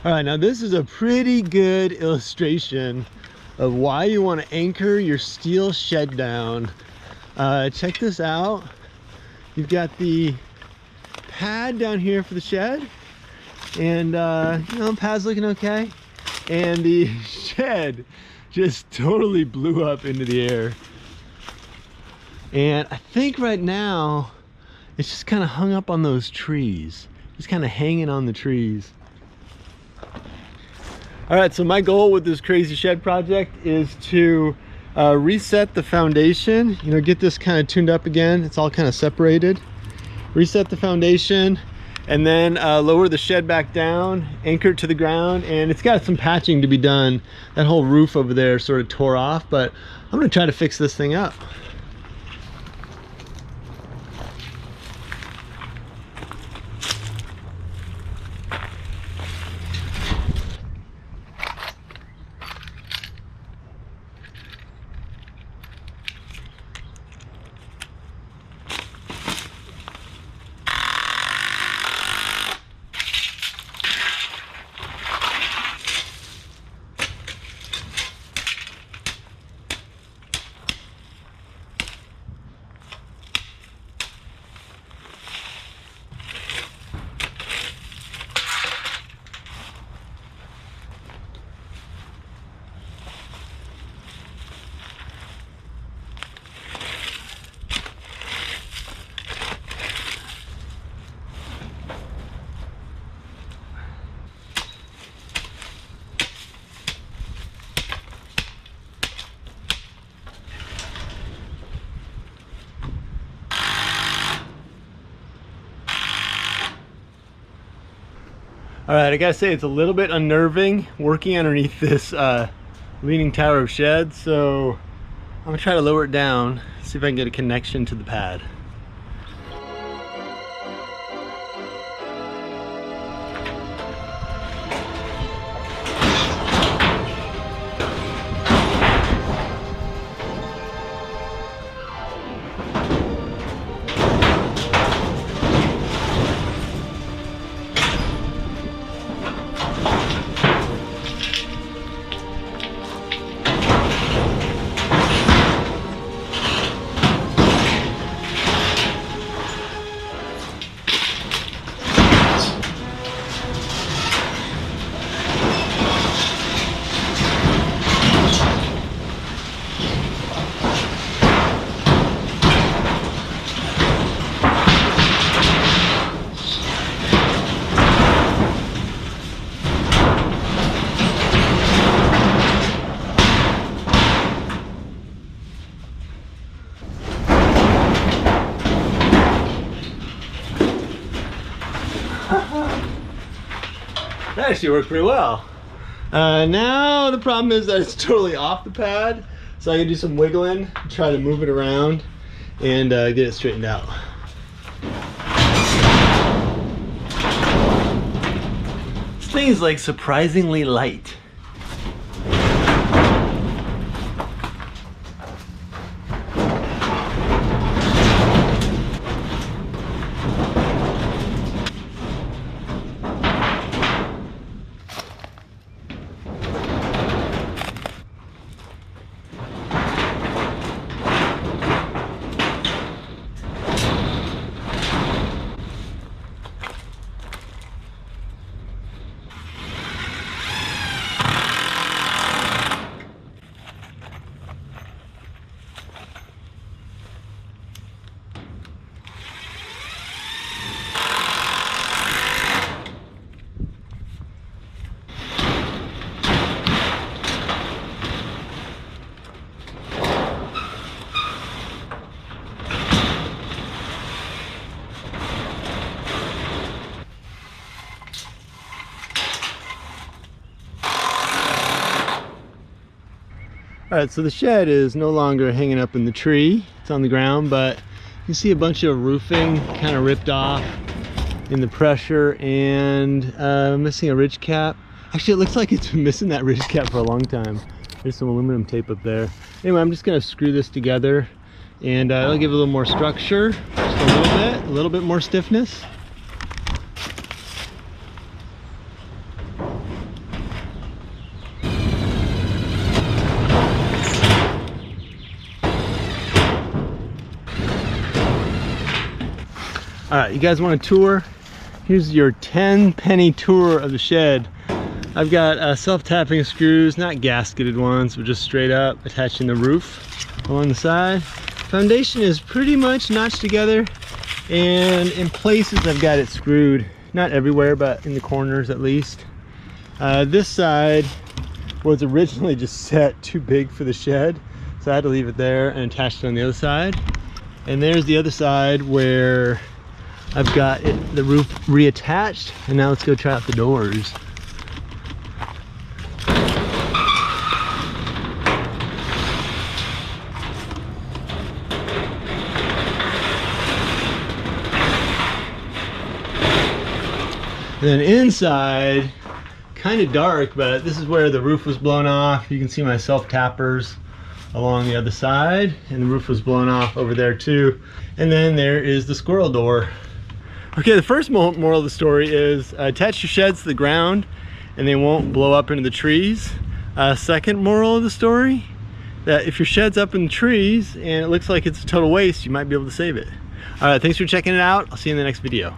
All right, now this is a pretty good illustration of why you want to anchor your steel shed down. Check this out. You've got the pad down here for the shed, and you know, pad's looking okay, and the shed just totally blew up into the air. And I think right now it's just kind of hung up on those trees, just kind of hanging on the trees. All right, so my goal with this crazy shed project is to reset the foundation, you know, get this kind of tuned up again. It's all kind of separated. Reset the foundation, and then lower the shed back down, anchor it to the ground, and it's got some patching to be done. That whole roof over there sort of tore off, but I'm gonna try to fix this thing up. All right, I gotta say it's a little bit unnerving working underneath this leaning tower of sheds, so I'm gonna try to lower it down, see if I can get a connection to the pad. That actually worked pretty well. Now the problem is that it's totally off the pad, so I can do some wiggling, try to move it around, and get it straightened out. This thing is like surprisingly light. All right, so the shed is no longer hanging up in the tree. It's on the ground, but you see a bunch of roofing kind of ripped off in the pressure, and missing a ridge cap. Actually, it looks like it's been missing that ridge cap for a long time. There's some aluminum tape up there. Anyway, I'm just gonna screw this together, and it'll give it a little more structure, just a little bit more stiffness. All right, you guys want a tour? Here's your 10-penny tour of the shed. I've got self-tapping screws, not gasketed ones, but just straight up attaching the roof along the side. Foundation is pretty much notched together, and in places I've got it screwed. Not everywhere, but in the corners at least. This side was originally just set too big for the shed, so I had to leave it there and attach it on the other side. And there's the other side where I've got the roof reattached, and now let's go try out the doors. And then inside, kind of dark, but this is where the roof was blown off. You can see my self-tappers along the other side, and the roof was blown off over there too. And then there is the squirrel door. Okay, the first moral of the story is attach your sheds to the ground and they won't blow up into the trees. Second moral of the story, that if your shed's up in the trees and it looks like it's a total waste, you might be able to save it. All right, thanks for checking it out. I'll see you in the next video.